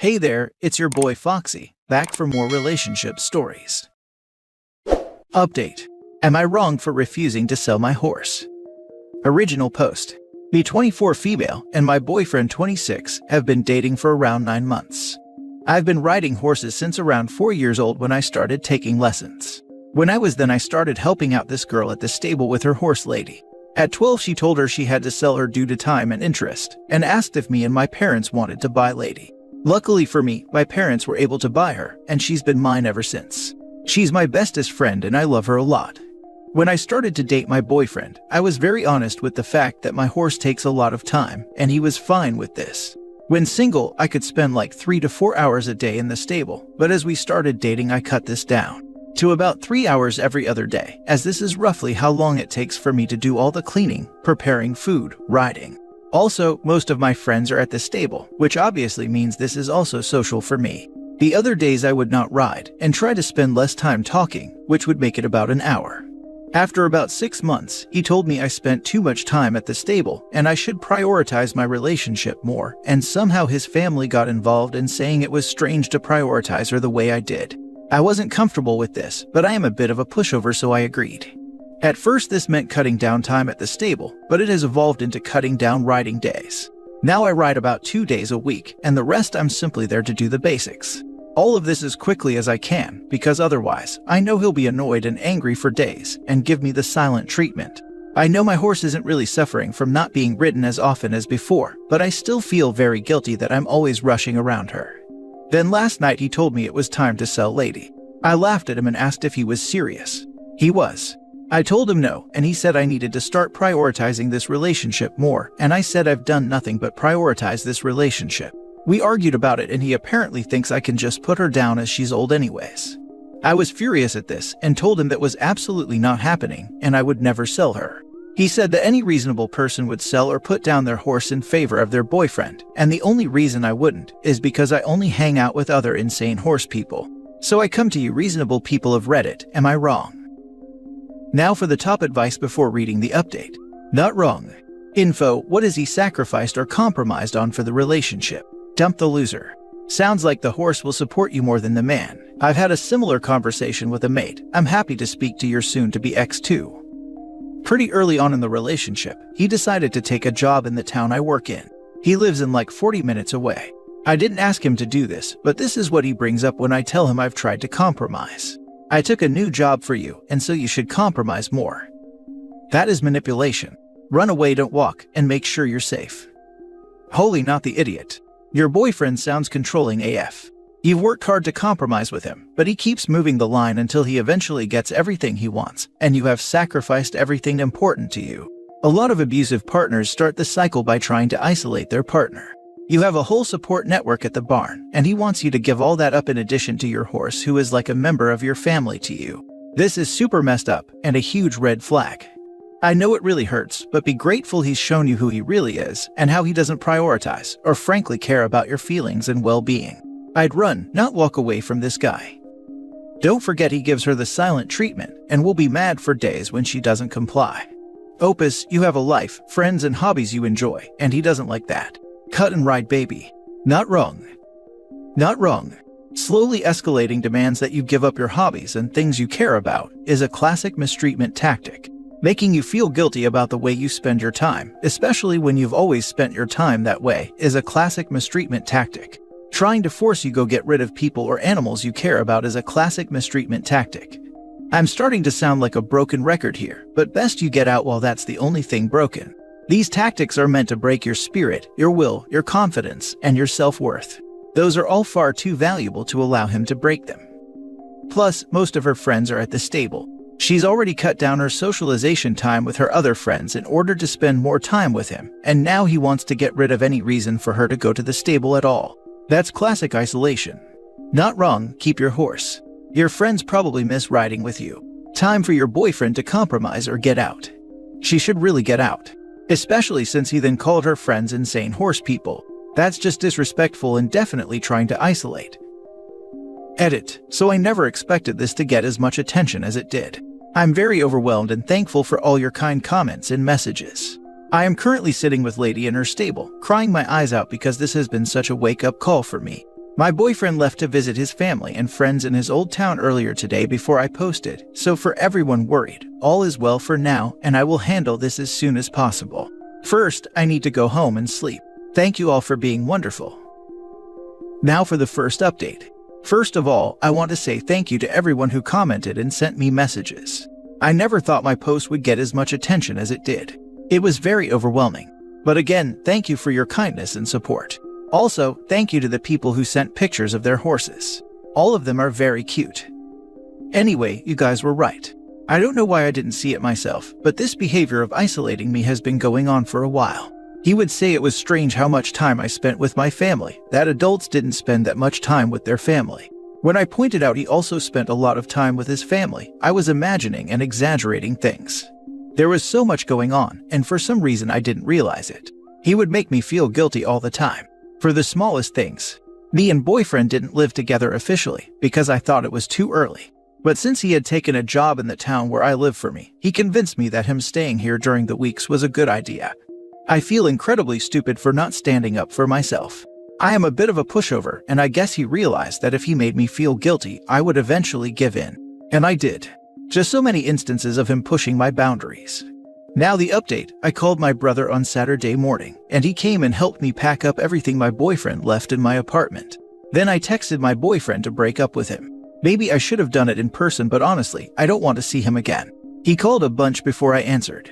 Hey there, it's your boy Foxy, back for more relationship stories. Update. Am I wrong for refusing to sell my horse? Original post. Me 24 female and my boyfriend 26 have been dating for around 9 months. I've been riding horses since around 4 years old when I started taking lessons. When I was then I started helping out this girl at the stable with her horse lady. At 12 she told her she had to sell her due to time and interest, and asked if me and my parents wanted to buy lady. Luckily for me, my parents were able to buy her, and she's been mine ever since. She's my bestest friend and I love her a lot. When I started to date my boyfriend, I was very honest with the fact that my horse takes a lot of time, and he was fine with this. When single, I could spend like 3 to 4 hours a day in the stable, but as we started dating I cut this down to about 3 hours every other day, as this is roughly how long it takes for me to do all the cleaning, preparing food, riding. Also, most of my friends are at the stable, which obviously means this is also social for me. The other days I would not ride, and try to spend less time talking, which would make it about an hour. After about 6 months, he told me I spent too much time at the stable, and I should prioritize my relationship more, and somehow his family got involved in saying it was strange to prioritize her the way I did. I wasn't comfortable with this, but I am a bit of a pushover, so I agreed. At first this meant cutting down time at the stable, but it has evolved into cutting down riding days. Now I ride about 2 days a week, and the rest I'm simply there to do the basics. All of this as quickly as I can, because otherwise, I know he'll be annoyed and angry for days, and give me the silent treatment. I know my horse isn't really suffering from not being ridden as often as before, but I still feel very guilty that I'm always rushing around her. Then last night he told me it was time to sell lady. I laughed at him and asked if he was serious. He was. I told him no, and he said I needed to start prioritizing this relationship more, and I said I've done nothing but prioritize this relationship. We argued about it and he apparently thinks I can just put her down as she's old anyways. I was furious at this and told him that was absolutely not happening and I would never sell her. He said that any reasonable person would sell or put down their horse in favor of their boyfriend, and the only reason I wouldn't is because I only hang out with other insane horse people. So I come to you reasonable people of Reddit, am I wrong? Now for the top advice before reading the update. Not wrong. Info, what has he sacrificed or compromised on for the relationship? Dump the loser. Sounds like the horse will support you more than the man. I've had a similar conversation with a mate. I'm happy to speak to your soon-to-be ex too. Pretty early on in the relationship, he decided to take a job in the town I work in. He lives in like 40 minutes away. I didn't ask him to do this, but this is what he brings up when I tell him I've tried to compromise. I took a new job for you, and so you should compromise more. That is manipulation. Run away, don't walk, and make sure you're safe. Holy not the idiot. Your boyfriend sounds controlling AF. You've worked hard to compromise with him, but he keeps moving the line until he eventually gets everything he wants, and you have sacrificed everything important to you. A lot of abusive partners start the cycle by trying to isolate their partner. You have a whole support network at the barn, and he wants you to give all that up in addition to your horse, who is like a member of your family to you. This is super messed up and a huge red flag. I know it really hurts, but be grateful he's shown you who he really is and how he doesn't prioritize or frankly care about your feelings and well-being. I'd run, not walk away from this guy. Don't forget he gives her the silent treatment and will be mad for days when she doesn't comply. Opus, you have a life, friends and hobbies you enjoy, and he doesn't like that. Cut and ride, baby. Not wrong. Not wrong. Slowly escalating demands that you give up your hobbies and things you care about is a classic mistreatment tactic. Making you feel guilty about the way you spend your time, especially when you've always spent your time that way, is a classic mistreatment tactic. Trying to force you go get rid of people or animals you care about is a classic mistreatment tactic. I'm starting to sound like a broken record here, but best you get out while that's the only thing broken. These tactics are meant to break your spirit, your will, your confidence, and your self-worth. Those are all far too valuable to allow him to break them. Plus, most of her friends are at the stable. She's already cut down her socialization time with her other friends in order to spend more time with him, and now he wants to get rid of any reason for her to go to the stable at all. That's classic isolation. Not wrong, keep your horse. Your friends probably miss riding with you. Time for your boyfriend to compromise or get out. She should really get out. Especially since he then called her friends insane horse people. That's just disrespectful and definitely trying to isolate. Edit. So I never expected this to get as much attention as it did. I'm very overwhelmed and thankful for all your kind comments and messages. I am currently sitting with Lady in her stable, crying my eyes out because this has been such a wake-up call for me. My boyfriend left to visit his family and friends in his old town earlier today before I posted, so for everyone worried, all is well for now and I will handle this as soon as possible. First, I need to go home and sleep. Thank you all for being wonderful. Now for the first update. First of all, I want to say thank you to everyone who commented and sent me messages. I never thought my post would get as much attention as it did. It was very overwhelming. But again, thank you for your kindness and support. Also, thank you to the people who sent pictures of their horses. All of them are very cute. Anyway, you guys were right. I don't know why I didn't see it myself, but this behavior of isolating me has been going on for a while. He would say it was strange how much time I spent with my family, that adults didn't spend that much time with their family. When I pointed out he also spent a lot of time with his family, I was imagining and exaggerating things. There was so much going on, and for some reason I didn't realize it. He would make me feel guilty all the time. For the smallest things. Me and boyfriend didn't live together officially because I thought it was too early. But since he had taken a job in the town where I live for me, he convinced me that him staying here during the weeks was a good idea. I feel incredibly stupid for not standing up for myself. I am a bit of a pushover, and I guess he realized that if he made me feel guilty, I would eventually give in. And I did. Just so many instances of him pushing my boundaries. Now the update, I called my brother on Saturday morning, and he came and helped me pack up everything my boyfriend left in my apartment. Then I texted my boyfriend to break up with him. Maybe I should have done it in person, but honestly, I don't want to see him again. He called a bunch before I answered.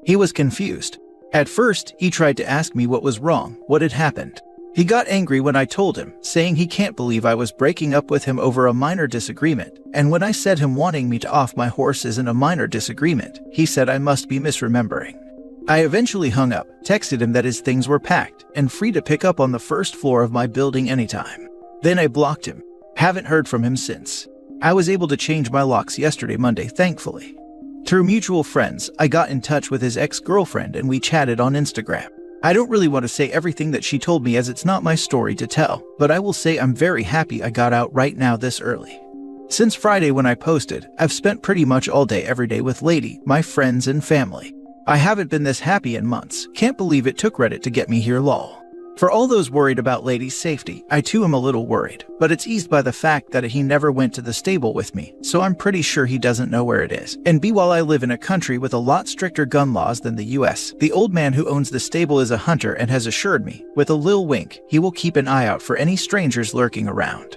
He was confused. At first, he tried to ask me what was wrong, what had happened. He got angry when I told him, saying he can't believe I was breaking up with him over a minor disagreement, and when I said him wanting me to off my horse isn't a minor disagreement, he said I must be misremembering. I eventually hung up, texted him that his things were packed, and free to pick up on the first floor of my building anytime. Then I blocked him. Haven't heard from him since. I was able to change my locks yesterday Monday, thankfully. Through mutual friends, I got in touch with his ex-girlfriend and we chatted on Instagram. I don't really want to say everything that she told me as it's not my story to tell, but I will say I'm very happy I got out right now this early. Since Friday when I posted, I've spent pretty much all day every day with Lady, my friends and family. I haven't been this happy in months, can't believe it took Reddit to get me here lol. For all those worried about Lady's safety, I too am a little worried, but it's eased by the fact that he never went to the stable with me, so I'm pretty sure he doesn't know where it is. And while I live in a country with a lot stricter gun laws than the US, the old man who owns the stable is a hunter and has assured me, with a lil wink, he will keep an eye out for any strangers lurking around.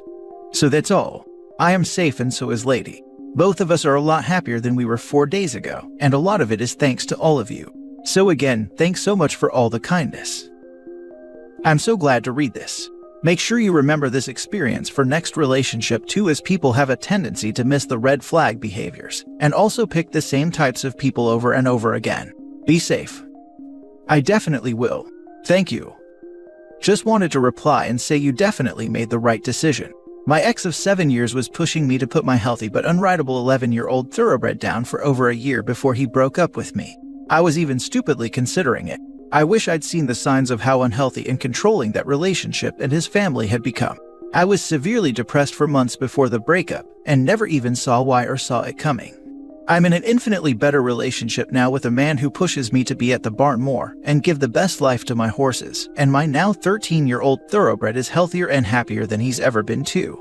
So that's all. I am safe and so is Lady. Both of us are a lot happier than we were 4 days ago, and a lot of it is thanks to all of you. So again, thanks so much for all the kindness. I'm so glad to read this. Make sure you remember this experience for next relationship too, as people have a tendency to miss the red flag behaviors, and also pick the same types of people over and over again. Be safe. I definitely will. Thank you. Just wanted to reply and say you definitely made the right decision. My ex of 7 years was pushing me to put my healthy but unrideable 11-year-old thoroughbred down for over a year before he broke up with me. I was even stupidly considering it. I wish I'd seen the signs of how unhealthy and controlling that relationship and his family had become. I was severely depressed for months before the breakup and never even saw why or saw it coming. I'm in an infinitely better relationship now with a man who pushes me to be at the barn more and give the best life to my horses, and my now 13-year-old thoroughbred is healthier and happier than he's ever been too.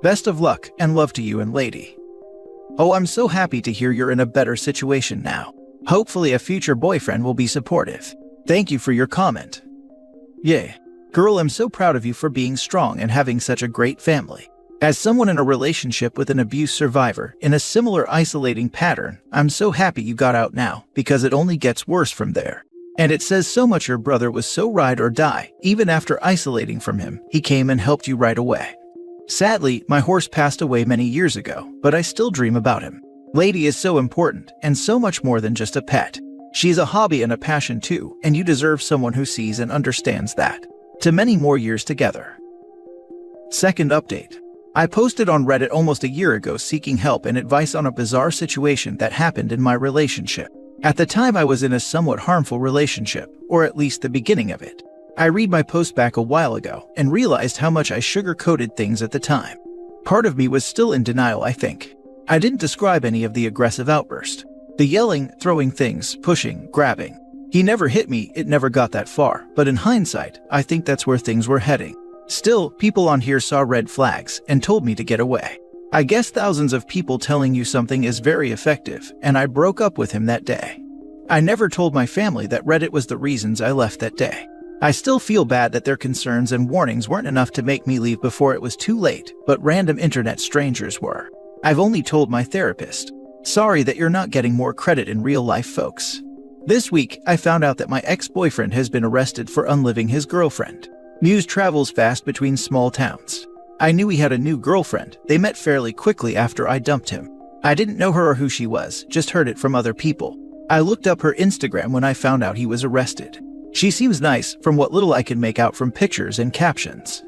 Best of luck and love to you and Lady. Oh, I'm so happy to hear you're in a better situation now. Hopefully a future boyfriend will be supportive. Thank you for your comment. Yay. Girl, I'm so proud of you for being strong and having such a great family. As someone in a relationship with an abuse survivor in a similar isolating pattern, I'm so happy you got out now, because it only gets worse from there. And it says so much your brother was so ride or die. Even after isolating from him, he came and helped you right away. Sadly, my horse passed away many years ago, but I still dream about him. Lady is so important, and so much more than just a pet. She's a hobby and a passion too, and you deserve someone who sees and understands that. To many more years together. Second update. I posted on Reddit almost a year ago seeking help and advice on a bizarre situation that happened in my relationship. At the time I was in a somewhat harmful relationship, or at least the beginning of it. I read my post back a while ago and realized how much I sugar-coated things at the time. Part of me was still in denial, I think. I didn't describe any of the aggressive outburst. The yelling, throwing things, pushing, grabbing. He never hit me, it never got that far, but in hindsight, I think that's where things were heading. Still, people on here saw red flags and told me to get away. I guess thousands of people telling you something is very effective, and I broke up with him that day. I never told my family that Reddit was the reasons I left that day. I still feel bad that their concerns and warnings weren't enough to make me leave before it was too late, but random internet strangers were. I've only told my therapist. Sorry that you're not getting more credit in real life, folks. This week, I found out that my ex-boyfriend has been arrested for unliving his girlfriend. News travels fast between small towns. I knew he had a new girlfriend. They met fairly quickly after I dumped him. I didn't know her or who she was, just heard it from other people. I looked up her Instagram when I found out he was arrested. She seems nice from what little I can make out from pictures and captions.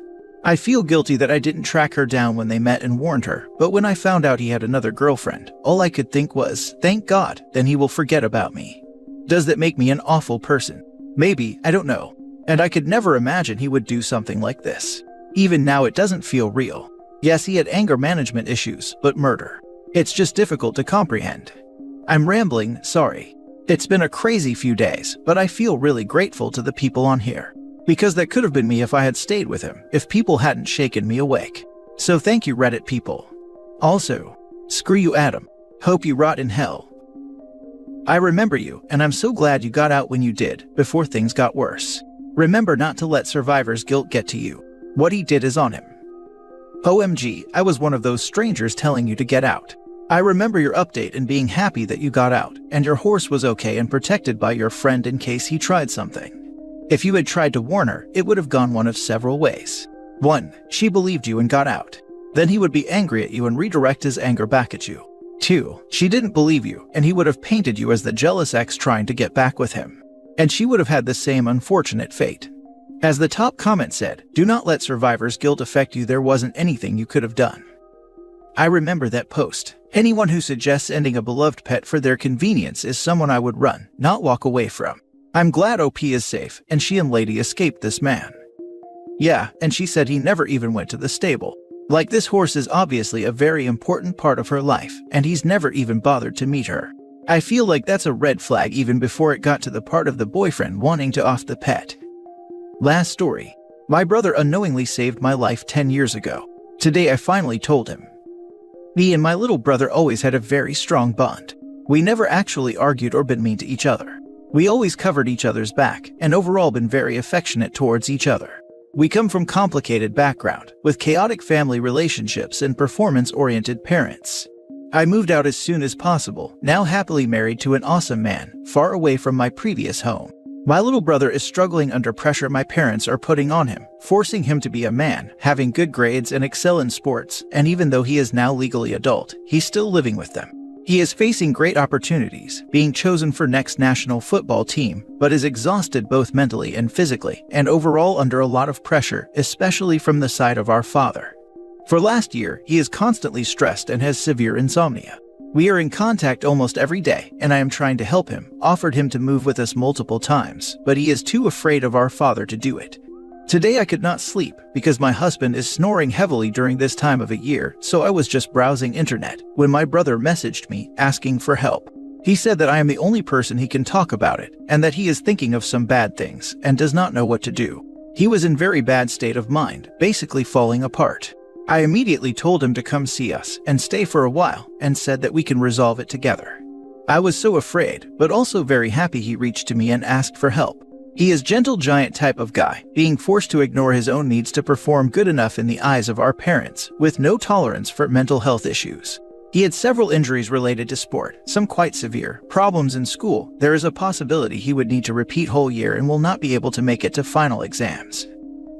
I feel guilty that I didn't track her down when they met and warned her, but when I found out he had another girlfriend, all I could think was, thank God, then he will forget about me. Does that make me an awful person? Maybe, I don't know. And I could never imagine he would do something like this. Even now it doesn't feel real. Yes, he had anger management issues, but murder. It's just difficult to comprehend. I'm rambling, sorry. It's been a crazy few days, but I feel really grateful to the people on here. Because that could have been me if I had stayed with him, if people hadn't shaken me awake. So thank you, Reddit people. Also, screw you, Adam. Hope you rot in hell. I remember you, and I'm so glad you got out when you did, before things got worse. Remember not to let survivor's guilt get to you. What he did is on him. OMG, I was one of those strangers telling you to get out. I remember your update and being happy that you got out, and your horse was okay and protected by your friend in case he tried something. If you had tried to warn her, it would have gone one of several ways. 1. She believed you and got out. Then he would be angry at you and redirect his anger back at you. 2. She didn't believe you, and he would have painted you as the jealous ex trying to get back with him. And she would have had the same unfortunate fate. As the top comment said, do not let survivor's guilt affect you. There wasn't anything you could have done. I remember that post. Anyone who suggests ending a beloved pet for their convenience is someone I would run, not walk away from. I'm glad OP is safe, and she and Lady escaped this man. Yeah, and she said he never even went to the stable. Like, this horse is obviously a very important part of her life, and he's never even bothered to meet her. I feel like that's a red flag even before it got to the part of the boyfriend wanting to off the pet. Last story. My brother unknowingly saved my life 10 years ago. Today I finally told him. Me and my little brother always had a very strong bond. We never actually argued or been mean to each other. We always covered each other's back and overall been very affectionate towards each other. We come from complicated background, with chaotic family relationships and performance-oriented parents. I moved out as soon as possible, now happily married to an awesome man, far away from my previous home. My little brother is struggling under pressure my parents are putting on him, forcing him to be a man, having good grades and excel in sports, and even though he is now legally adult, he's still living with them. He is facing great opportunities, being chosen for next national football team, but is exhausted both mentally and physically, and overall under a lot of pressure, especially from the side of our father. For last year, he is constantly stressed and has severe insomnia. We are in contact almost every day, and I am trying to help him, offered him to move with us multiple times, but he is too afraid of our father to do it. Today I could not sleep because my husband is snoring heavily during this time of a year, so I was just browsing internet when my brother messaged me asking for help. He said that I am the only person he can talk about it, and that he is thinking of some bad things and does not know what to do. He was in very bad state of mind, basically falling apart. I immediately told him to come see us and stay for a while and said that we can resolve it together. I was so afraid, but also very happy he reached to me and asked for help. He is gentle giant type of guy, being forced to ignore his own needs to perform good enough in the eyes of our parents, with no tolerance for mental health issues. He had several injuries related to sport, some quite severe, problems in school. There is a possibility he would need to repeat whole year and will not be able to make it to final exams.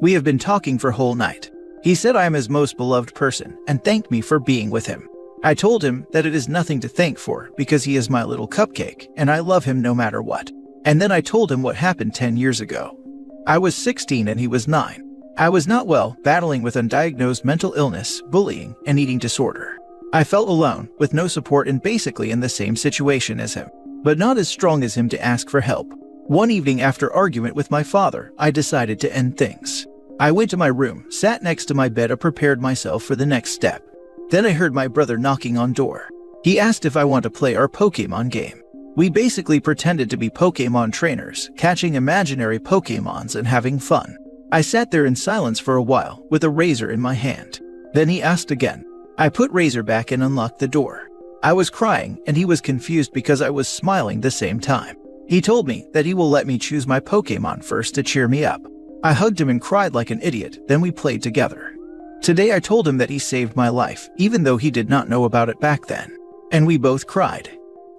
We have been talking for whole night. He said I am his most beloved person and thanked me for being with him. I told him that it is nothing to thank for because he is my little cupcake and I love him no matter what. And then I told him what happened 10 years ago. I was 16 and he was 9. I was not well, battling with undiagnosed mental illness, bullying, and eating disorder. I felt alone, with no support and basically in the same situation as him, but not as strong as him to ask for help. One evening after argument with my father, I decided to end things. I went to my room, sat next to my bed and prepared myself for the next step. Then I heard my brother knocking on door. He asked if I want to play our Pokemon game. We basically pretended to be Pokemon trainers, catching imaginary Pokemons and having fun. I sat there in silence for a while with a razor in my hand. Then he asked again. I put razor back and unlocked the door. I was crying and he was confused because I was smiling the same time. He told me that he will let me choose my Pokemon first to cheer me up. I hugged him and cried like an idiot, then we played together. Today I told him that he saved my life, even though he did not know about it back then. And we both cried.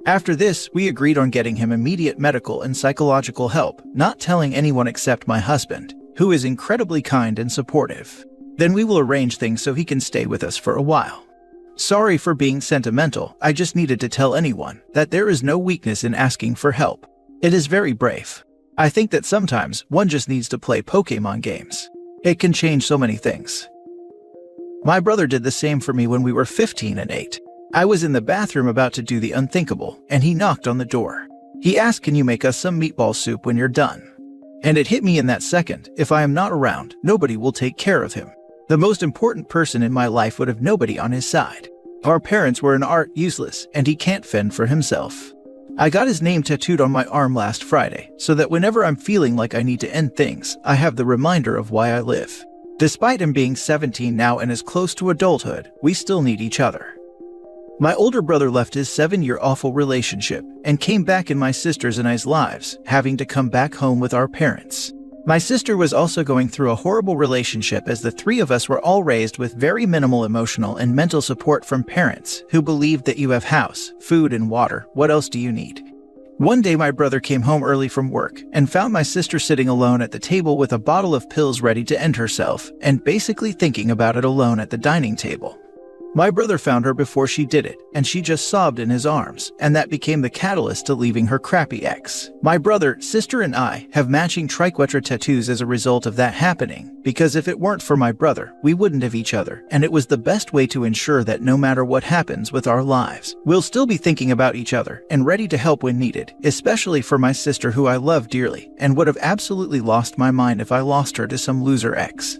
After this, we agreed on getting him immediate medical and psychological help, not telling anyone except my husband, who is incredibly kind and supportive. Then we will arrange things so he can stay with us for a while. Sorry for being sentimental, I just needed to tell anyone that there is no weakness in asking for help. It is very brave. I think that sometimes one just needs to play Pokemon games. It can change so many things. My brother did the same for me when we were 15 and 8. I was in the bathroom about to do the unthinkable, and he knocked on the door. He asked, "Can you make us some meatball soup when you're done?" And it hit me in that second, if I am not around, nobody will take care of him. The most important person in my life would have nobody on his side. Our parents were in art useless, and he can't fend for himself. I got his name tattooed on my arm last Friday, so that whenever I'm feeling like I need to end things, I have the reminder of why I live. Despite him being 17 now and is close to adulthood, we still need each other. My older brother left his 7-year awful relationship and came back in my sister's and I's lives, having to come back home with our parents. My sister was also going through a horrible relationship, as the three of us were all raised with very minimal emotional and mental support from parents who believed that you have house, food, and water. What else do you need? One day my brother came home early from work and found my sister sitting alone at the table with a bottle of pills ready to end herself and basically thinking about it alone at the dining table. My brother found her before she did it, and she just sobbed in his arms, and that became the catalyst to leaving her crappy ex. My brother, sister, and I have matching triquetra tattoos as a result of that happening, because if it weren't for my brother, we wouldn't have each other, and it was the best way to ensure that no matter what happens with our lives, we'll still be thinking about each other and ready to help when needed, especially for my sister, who I love dearly, and would have absolutely lost my mind if I lost her to some loser ex.